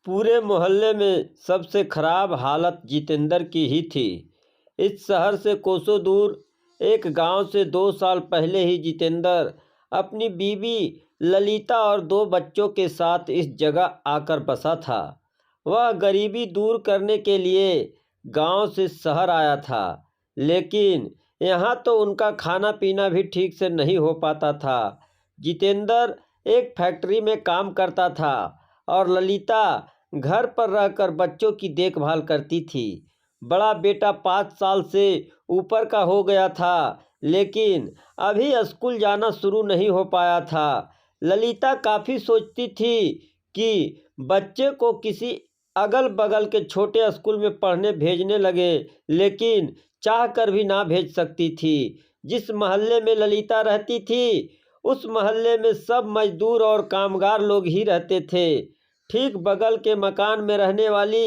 पूरे मोहल्ले में सबसे खराब हालत जितेंद्र की ही थी। इस शहर से कोसों दूर एक गांव से 2 साल पहले ही जितेंद्र अपनी बीवी ललिता और 2 बच्चों के साथ इस जगह आकर बसा था। वह गरीबी दूर करने के लिए गांव से शहर आया था, लेकिन यहाँ तो उनका खाना पीना भी ठीक से नहीं हो पाता था। जितेंद्र एक फैक्ट्री में काम करता था और ललिता घर पर रहकर बच्चों की देखभाल करती थी। बड़ा बेटा 5 साल से ऊपर का हो गया था, लेकिन अभी स्कूल जाना शुरू नहीं हो पाया था। ललिता काफ़ी सोचती थी कि बच्चे को किसी अगल बगल के छोटे स्कूल में पढ़ने भेजने लगे, लेकिन चाह कर भी ना भेज सकती थी। जिस मोहल्ले में ललिता रहती थी, उस मोहल्ले में सब मजदूर और कामगार लोग ही रहते थे। ठीक बगल के मकान में रहने वाली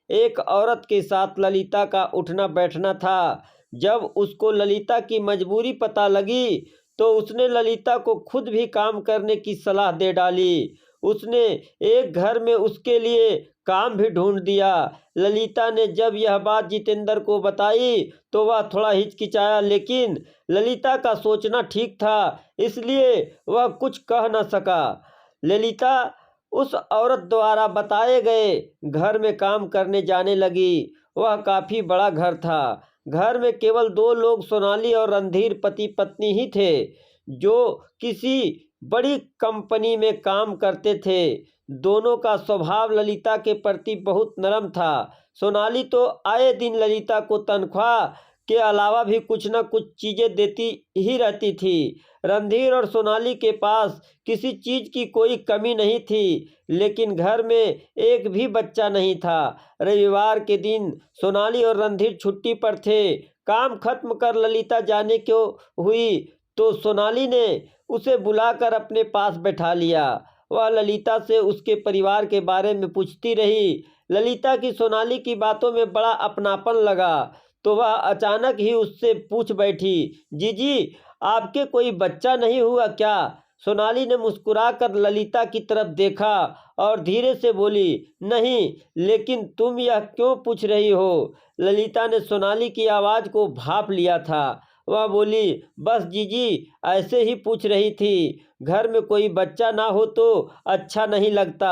एक औरत के साथ ललिता का उठना बैठना था। जब उसको ललिता की मजबूरी पता लगी, तो उसने ललिता को खुद भी काम करने की सलाह दे डाली। उसने एक घर में उसके लिए काम भी ढूंढ दिया। ललिता ने जब यह बात जितेंद्र को बताई, तो वह थोड़ा हिचकिचाया, लेकिन ललिता का सोचना ठीक था, इसलिए वह कुछ कह न सका। ललिता उस औरत द्वारा बताए गए घर में काम करने जाने लगी। वह काफ़ी बड़ा घर था। घर में केवल 2 लोग, सोनाली और रणधीर, पति पत्नी ही थे, जो किसी बड़ी कंपनी में काम करते थे। दोनों का स्वभाव ललिता के प्रति बहुत नरम था। सोनाली तो आए दिन ललिता को तनख्वाह के अलावा भी कुछ न कुछ चीज़ें देती ही रहती थी। रणधीर और सोनाली के पास किसी चीज़ की कोई कमी नहीं थी, लेकिन घर में एक भी बच्चा नहीं था। रविवार के दिन सोनाली और रणधीर छुट्टी पर थे। काम खत्म कर ललिता जाने को हुई, तो सोनाली ने उसे बुलाकर अपने पास बैठा लिया। वह ललिता से उसके परिवार के बारे में पूछती रही। ललिता की सोनाली की बातों में बड़ा अपनापन लगा, तो वह अचानक ही उससे पूछ बैठी, जीजी, आपके कोई बच्चा नहीं हुआ क्या? सोनाली ने मुस्कुराकर ललिता की तरफ देखा और धीरे से बोली, नहीं, लेकिन तुम यह क्यों पूछ रही हो? ललिता ने सोनाली की आवाज़ को भांप लिया था। वह बोली, बस जीजी, ऐसे ही पूछ रही थी। घर में कोई बच्चा ना हो तो अच्छा नहीं लगता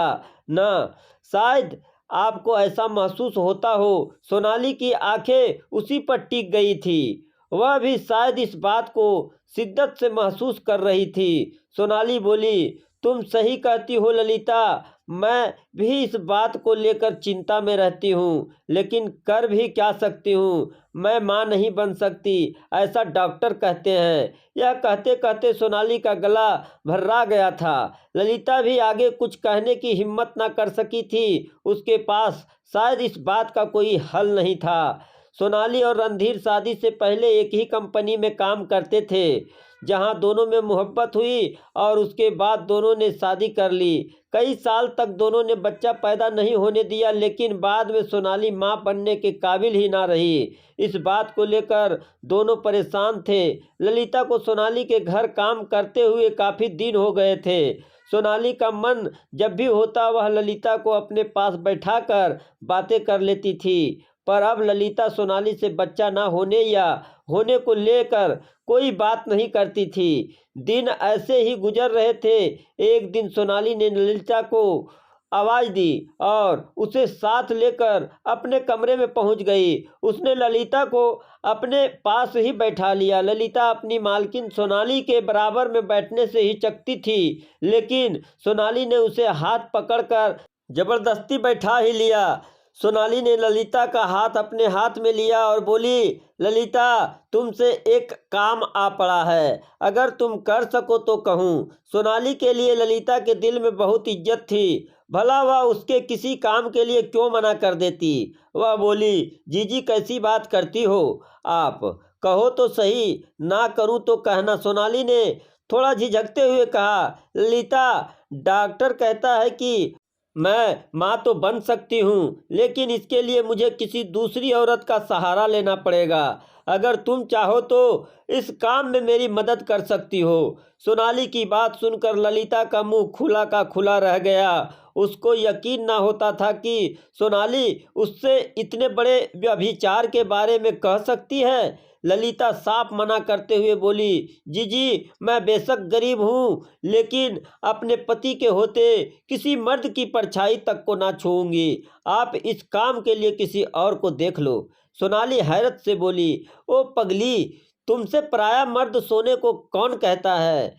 ना, शायद आपको ऐसा महसूस होता हो। सोनाली की आंखें उसी पर टिक गई थी। वह भी शायद इस बात को शिद्दत से महसूस कर रही थी। सोनाली बोली, तुम सही कहती हो ललिता, मैं भी इस बात को लेकर चिंता में रहती हूँ, लेकिन कर भी क्या सकती हूँ। मैं माँ नहीं बन सकती, ऐसा डॉक्टर कहते हैं। यह कहते कहते सोनाली का गला भर्रा गया था। ललिता भी आगे कुछ कहने की हिम्मत न कर सकी थी। उसके पास शायद इस बात का कोई हल नहीं था। सोनाली और रणधीर शादी से पहले एक ही कंपनी में काम करते थे, जहां दोनों में मोहब्बत हुई और उसके बाद दोनों ने शादी कर ली। कई साल तक दोनों ने बच्चा पैदा नहीं होने दिया, लेकिन बाद में सोनाली मां बनने के काबिल ही ना रही। इस बात को लेकर दोनों परेशान थे। ललिता को सोनाली के घर काम करते हुए काफ़ी दिन हो गए थे। सोनाली का मन जब भी होता, वह ललिता को अपने पास बैठाकर बातें कर लेती थी, पर अब ललिता सोनाली से बच्चा ना होने या होने को लेकर कोई बात नहीं करती थी। दिन ऐसे ही गुजर रहे थे। एक दिन सोनाली ने ललिता को आवाज़ दी और उसे साथ लेकर अपने कमरे में पहुंच गई। उसने ललिता को अपने पास ही बैठा लिया। ललिता अपनी मालकिन सोनाली के बराबर में बैठने से हिचकती थी, लेकिन सोनाली ने उसे हाथ पकड़कर जबरदस्ती बैठा ही लिया। सोनाली ने ललिता का हाथ अपने हाथ में लिया और बोली, ललिता, तुमसे एक काम आ पड़ा है, अगर तुम कर सको तो कहूँ। सोनाली के लिए ललिता के दिल में बहुत इज्जत थी। भला वह उसके किसी काम के लिए क्यों मना कर देती। वह बोली, जीजी, कैसी बात करती हो आप, कहो तो सही, ना करूँ तो कहना। सोनाली ने थोड़ा झिझकते हुए कहा, ललिता, डॉक्टर कहता है कि मैं माँ तो बन सकती हूँ, लेकिन इसके लिए मुझे किसी दूसरी औरत का सहारा लेना पड़ेगा। अगर तुम चाहो तो इस काम में मेरी मदद कर सकती हो। सोनाली की बात सुनकर ललिता का मुंह खुला का खुला रह गया। उसको यकीन ना होता था कि सोनाली उससे इतने बड़े व्यभिचार के बारे में कह सकती है। ललिता साफ मना करते हुए बोली, जीजी, मैं बेशक गरीब हूँ, लेकिन अपने पति के होते किसी मर्द की परछाई तक को ना छूऊंगी। आप इस काम के लिए किसी और को देख लो। सोनाली हैरत से बोली, ओ पगली, तुमसे पराया मर्द सोने को कौन कहता है?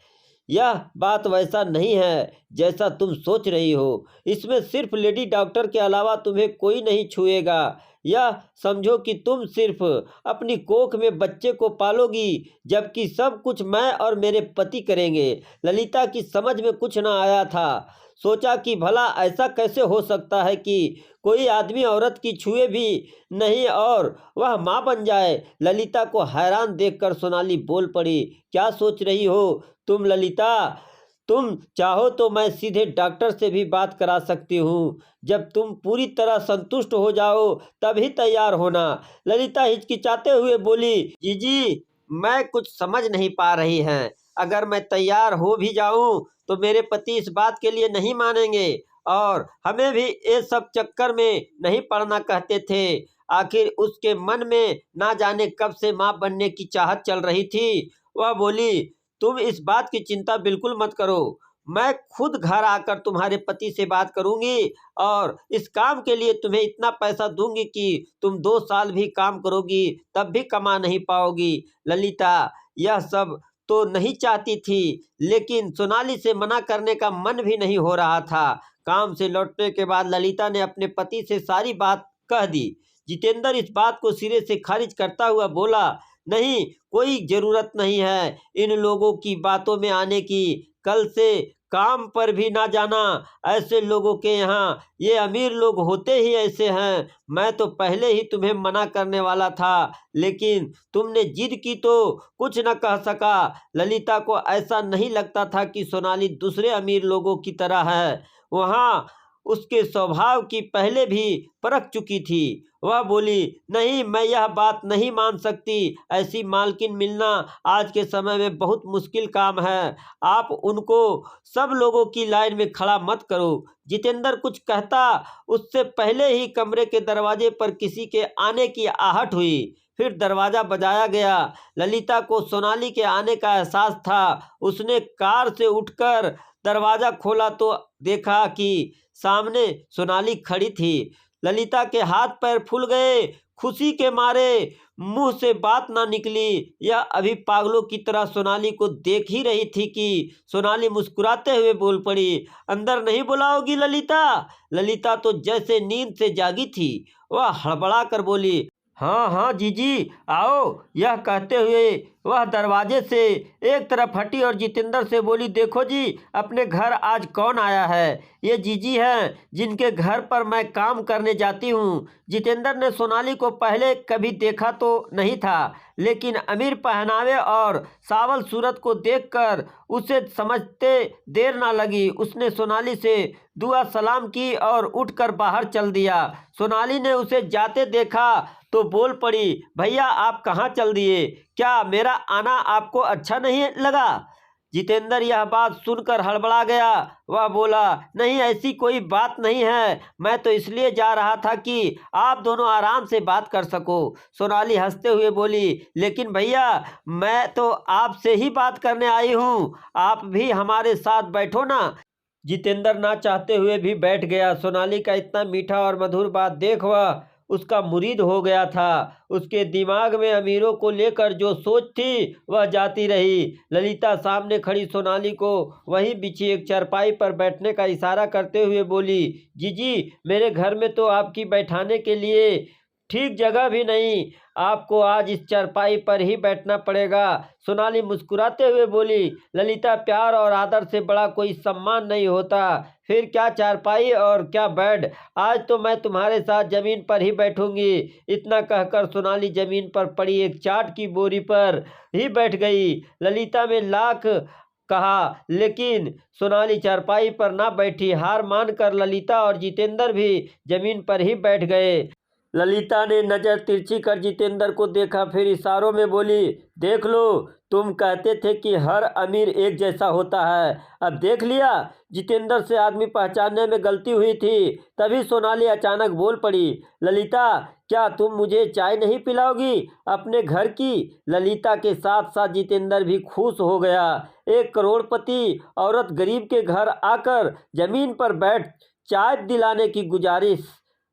यह बात वैसा नहीं है जैसा तुम सोच रही हो। इसमें सिर्फ लेडी डॉक्टर के अलावा तुम्हें कोई नहीं छुएगा। यह समझो कि तुम सिर्फ अपनी कोख में बच्चे को पालोगी, जबकि सब कुछ मैं और मेरे पति करेंगे। ललिता की समझ में कुछ न आया था। सोचा कि भला ऐसा कैसे हो सकता है कि कोई आदमी औरत की छुए भी नहीं और वह माँ बन जाए। ललिता को हैरान देखकर सोनाली बोल पड़ी, क्या सोच रही हो तुम ललिता? तुम चाहो तो मैं सीधे डॉक्टर से भी बात करा सकती हूँ। जब तुम पूरी तरह संतुष्ट हो जाओ तभी तैयार होना। ललिता हिचकिचाते हुए बोली, जीजी, मैं कुछ समझ नहीं पा रही हैं। अगर मैं तैयार हो भी जाऊं तो मेरे पति इस बात के लिए नहीं मानेंगे और हमें भी ये सब चक्कर में नहीं पड़ना कहते थे। आखिर उसके मन में ना जाने कब से माँ बनने की चाहत चल रही थी। वह बोली, तुम इस बात की चिंता बिल्कुल मत करो। मैं खुद घर आकर तुम्हारे पति से बात करूंगी और इस काम के लिए तुम्हें इतना पैसा दूंगी कि तुम 2 साल भी काम करोगी तब भी कमा नहीं पाओगी। ललिता यह सब तो नहीं चाहती थी, लेकिन सोनाली से मना करने का मन भी नहीं हो रहा था। काम से लौटने के बाद ललिता ने अपने पति से सारी बात कह दी। जितेंद्र इस बात को सिरे से खारिज करता हुआ बोला, नहीं, कोई जरूरत नहीं है इन लोगों की बातों में आने की। कल से काम पर भी ना जाना। ऐसे लोगों के यहाँ, ये अमीर लोग होते ही ऐसे हैं। मैं तो पहले ही तुम्हें मना करने वाला था, लेकिन तुमने जिद की तो कुछ न कह सका। ललिता को ऐसा नहीं लगता था कि सोनाली दूसरे अमीर लोगों की तरह है। वहाँ उसके स्वभाव की पहले भी परख चुकी थी। वह बोली, नहीं, मैं यह बात नहीं मान सकती। ऐसी मालकिन मिलना आज के समय में बहुत मुश्किल काम है। आप उनको सब लोगों की लाइन में खड़ा मत करो। जितेंद्र कुछ कहता उससे पहले ही कमरे के दरवाजे पर किसी के आने की आहट हुई। फिर दरवाजा बजाया गया। ललिता को सोनाली के आने का एहसास था। उसने कार से उठकर दरवाजा खोला तो देखा कि सामने सोनाली खड़ी थी। ललिता के हाथ पैर फूल गए। खुशी के मारे मुंह से बात ना निकली। यह अभी पागलों की तरह सोनाली को देख ही रही थी कि सोनाली मुस्कुराते हुए बोल पड़ी, अंदर नहीं बुलाओगी ललिता? ललिता तो जैसे नींद से जागी थी। वह हड़बड़ा कर बोली, हाँ हाँ जीजी, आओ। यह कहते हुए वह दरवाजे से एक तरफ हटी और जितेंद्र से बोली, देखो जी, अपने घर आज कौन आया है? ये जीजी हैं जिनके घर पर मैं काम करने जाती हूँ। जितेंद्र ने सोनाली को पहले कभी देखा तो नहीं था, लेकिन अमीर पहनावे और सावल सूरत को देखकर उसे समझते देर ना लगी। उसने सोनाली से दुआ सलाम की और उठकर बाहर चल दिया। सोनाली ने उसे जाते देखा तो बोल पड़ी, भैया आप कहाँ चल दिए? क्या मेरा आना आपको अच्छा नहीं लगा? जितेंद्र यह बात सुनकर हड़बड़ा गया। वह बोला, नहीं, ऐसी कोई बात नहीं है। मैं तो इसलिए जा रहा था कि आप दोनों आराम से बात कर सको। सोनाली हंसते हुए बोली, लेकिन भैया, मैं तो आपसे ही बात करने आई हूँ। आप भी हमारे साथ बैठो ना। जितेंद्र ना चाहते हुए भी बैठ गया। सोनाली का इतना मीठा और मधुर बात देख वह उसका मुरीद हो गया था। उसके दिमाग में अमीरों को लेकर जो सोच थी वह जाती रही। ललिता सामने खड़ी सोनाली को वहीं बिछी एक चारपाई पर बैठने का इशारा करते हुए बोली, जीजी, मेरे घर में तो आपकी बैठाने के लिए ठीक जगह भी नहीं। आपको आज इस चारपाई पर ही बैठना पड़ेगा। सोनाली मुस्कुराते हुए बोली, ललिता, प्यार और आदर से बड़ा कोई सम्मान नहीं होता। फिर क्या चारपाई और क्या बेड, आज तो मैं तुम्हारे साथ जमीन पर ही बैठूंगी। इतना कहकर सोनाली जमीन पर पड़ी एक चाट की बोरी पर ही बैठ गई। ललिता में लाख कहा, लेकिन सोनाली चारपाई पर ना बैठी। हार मानकर ललिता और जितेंद्र भी जमीन पर ही बैठ गए। ललिता ने नजर तिरछी कर जितेंद्र को देखा, फिर इशारों में बोली, देख लो, तुम कहते थे कि हर अमीर एक जैसा होता है, अब देख लिया। जितेंद्र से आदमी पहचानने में गलती हुई थी। तभी सोनाली अचानक बोल पड़ी, ललिता, क्या तुम मुझे चाय नहीं पिलाओगी अपने घर की? ललिता के साथ साथ जितेंद्र भी खुश हो गया। एक करोड़पति औरत गरीब के घर आकर जमीन पर बैठ चाय दिलाने की गुजारिश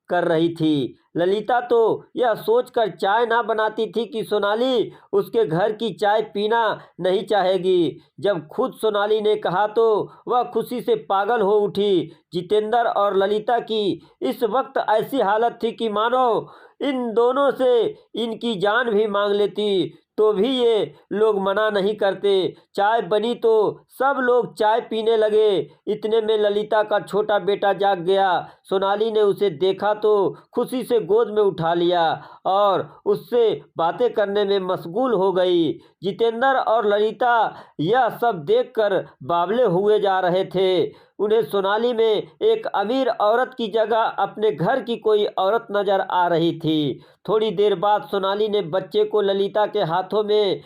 कर रही थी। ललिता तो यह सोचकर चाय ना बनाती थी कि सोनाली उसके घर की चाय पीना नहीं चाहेगी। जब खुद सोनाली ने कहा तो वह खुशी से पागल हो उठी। जितेंद्र और ललिता की इस वक्त ऐसी हालत थी कि मानो इन दोनों से इनकी जान भी मांग लेती तो भी ये लोग मना नहीं करते। चाय बनी तो सब लोग चाय पीने लगे। इतने में ललिता का छोटा बेटा जाग गया। सोनाली ने उसे देखा तो खुशी से गोद में उठा लिया और उससे बातें करने में मशगूल हो गई। जितेंद्र और ललिता यह सब देखकर बावले हुए जा रहे थे। उन्हें सोनाली में एक अमीर औरत की जगह अपने घर की कोई औरत नजर आ रही थी। थोड़ी देर बाद सोनाली ने बच्चे को ललिता के हाथों में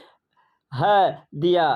है दिया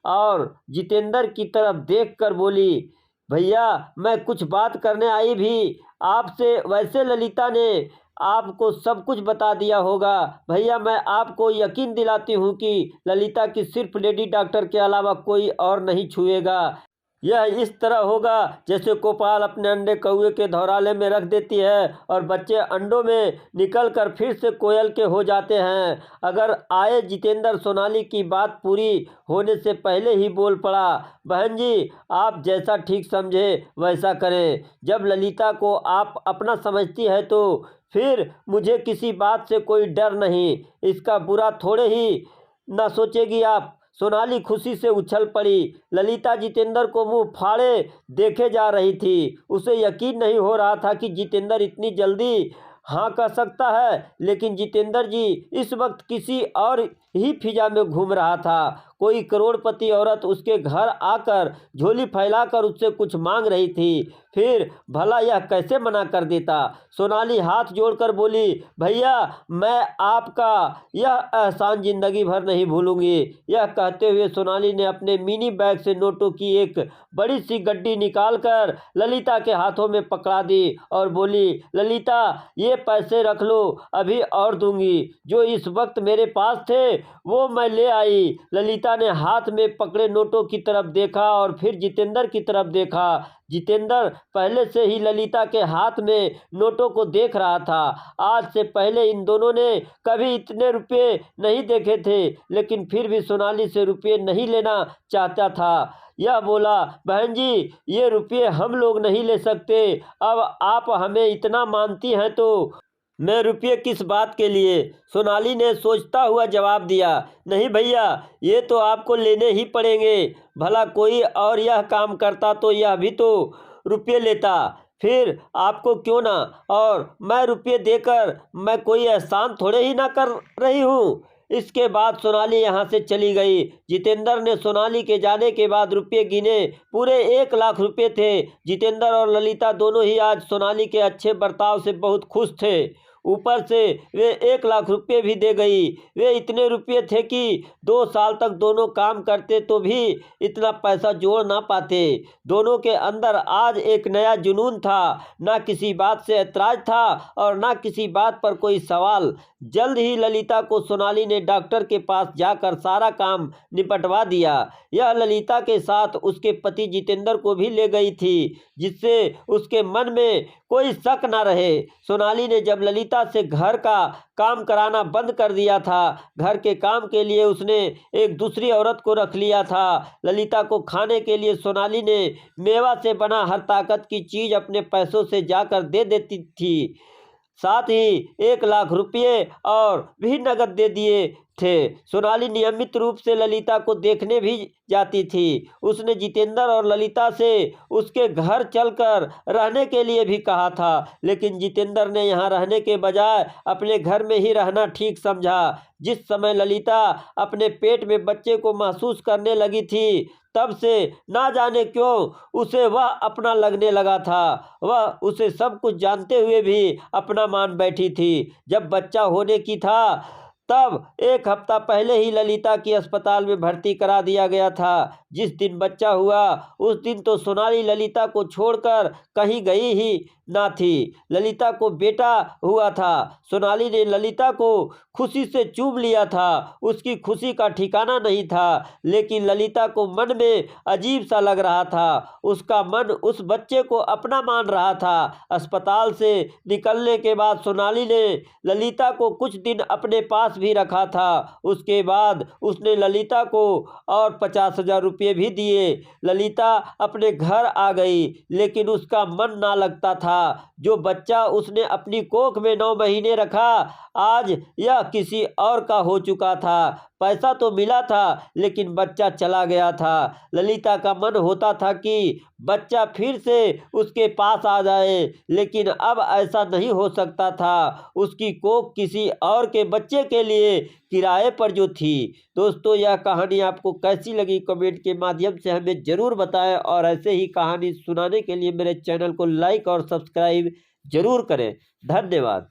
और जितेंद्र की तरफ देखकर बोली, भैया, मैं कुछ बात करने आई भी आपसे। वैसे ललिता ने आपको सब कुछ बता दिया होगा। भैया, मैं आपको यकीन दिलाती हूँ कि ललिता की सिर्फ लेडी डॉक्टर के अलावा कोई और नहीं छुएगा। यह इस तरह होगा जैसे कोपाल अपने अंडे कौवे के धौराले में रख देती है और बच्चे अंडों में निकलकर फिर से कोयल के हो जाते हैं। अगर आए जितेंद्र सोनाली की बात पूरी होने से पहले ही बोल पड़ा, बहन जी, आप जैसा ठीक समझे वैसा करें। जब ललिता को आप अपना समझती है तो फिर मुझे किसी बात से कोई डर नहीं। इसका बुरा थोड़े ही ना सोचेगी आप। सोनाली खुशी से उछल पड़ी। ललिता जितेंद्र को मुंह फाड़े देखे जा रही थी। उसे यकीन नहीं हो रहा था कि जितेंद्र इतनी जल्दी हाँ कह सकता है। लेकिन जितेंद्र जी इस वक्त किसी और ही फिजा में घूम रहा था। कोई करोड़पति औरत उसके घर आकर झोली फैलाकर उससे कुछ मांग रही थी। फिर भला यह कैसे मना कर देता? सोनाली हाथ जोड़कर बोली, भैया, मैं आपका यह एहसान जिंदगी भर नहीं भूलूंगी। यह कहते हुए सोनाली ने अपने मिनी बैग से नोटों की एक बड़ी सी गड्डी निकालकर ललिता के हाथों में पकड़ा दी और बोली, ललिता, ये पैसे रख लो, अभी और दूंगी। जो इस वक्त मेरे पास थे वो मैं ले आई। ललिता ने हाथ में पकड़े नोटों की तरफ देखा और फिर जितेंद्र की तरफ देखा। जितेंद्र पहले से ही ललिता के हाथ में नोटों को देख रहा था। आज से पहले इन दोनों ने कभी इतने रुपये नहीं देखे थे, लेकिन फिर भी सोनाली से रुपये नहीं लेना चाहता था। यह बोला, बहन जी, ये रुपये हम लोग नहीं ले सकते। अब आप हमें इतना मानती हैं तो मैं रुपये किस बात के लिए? सोनाली ने सोचता हुआ जवाब दिया, नहीं भैया, ये तो आपको लेने ही पड़ेंगे। भला कोई और यह काम करता तो यह भी तो रुपये लेता, फिर आपको क्यों ना। और मैं रुपये देकर मैं कोई एहसान थोड़े ही ना कर रही हूँ। इसके बाद सोनाली यहाँ से चली गई। जितेंद्र ने सोनाली के जाने के बाद रुपये गिने। पूरे 1 लाख रुपये थे। जितेंद्र और ललिता दोनों ही आज सोनाली के अच्छे बर्ताव से बहुत खुश थे। ऊपर से वे 1 लाख रुपये भी दे गई। वे इतने रुपये थे कि 2 साल तक दोनों काम करते तो भी इतना पैसा जोड़ ना पाते। दोनों के अंदर आज एक नया जुनून था। ना किसी बात से ऐतराज था और ना किसी बात पर कोई सवाल। जल्द ही ललिता को सोनाली ने डॉक्टर के पास जाकर सारा काम निपटवा दिया। यह ललिता के साथ उसके पति जितेंद्र को भी ले गई थी, जिससे उसके मन में कोई शक ना रहे। सोनाली ने जब ललिता से घर का काम कराना बंद कर दिया था, घर के काम के लिए उसने एक दूसरी औरत को रख लिया था। ललिता को खाने के लिए सोनाली ने मेवा से बना हर ताकत की चीज अपने पैसों से जाकर दे देती थी। साथ ही 1 लाख रुपये और भी नगद दे दिए थे। सोनाली नियमित रूप से ललिता को देखने भी जाती थी। उसने जितेंद्र और ललिता से उसके घर चलकर रहने के लिए भी कहा था, लेकिन जितेंद्र ने यहाँ रहने के बजाय अपने घर में ही रहना ठीक समझा। जिस समय ललिता अपने पेट में बच्चे को महसूस करने लगी थी, तब से ना जाने क्यों उसे वह अपना लगने लगा था। वह उसे सब कुछ जानते हुए भी अपना मान बैठी थी। जब बच्चा होने की था, तब एक हफ्ता पहले ही ललिता की अस्पताल में भर्ती करा दिया गया था। जिस दिन बच्चा हुआ, उस दिन तो सोनाली ललिता को छोड़कर कहीं गई ही ना थी। ललिता को बेटा हुआ था। सोनाली ने ललिता को खुशी से चूम लिया था। उसकी खुशी का ठिकाना नहीं था, लेकिन ललिता को मन में अजीब सा लग रहा था। उसका मन उस बच्चे को अपना मान रहा था। अस्पताल से निकलने के बाद सोनाली ने ललिता को कुछ दिन अपने पास भी रखा था। उसके बाद उसने ललिता को और 50,000 रुपये भी दिए। ललिता अपने घर आ गई, लेकिन उसका मन ना लगता था। जो बच्चा उसने अपनी कोख में 9 महीने रखा, आज यह किसी और का हो चुका था। पैसा तो मिला था, लेकिन बच्चा चला गया था। ललिता का मन होता था कि बच्चा फिर से उसके पास आ जाए, लेकिन अब ऐसा नहीं हो सकता था। उसकी कोख किसी और के बच्चे के लिए किराए पर जो थी। दोस्तों, यह कहानी आपको कैसी लगी कमेंट के माध्यम से हमें ज़रूर बताएं, और ऐसे ही कहानी सुनाने के लिए मेरे चैनल को लाइक और सब्सक्राइब ज़रूर करें। धन्यवाद।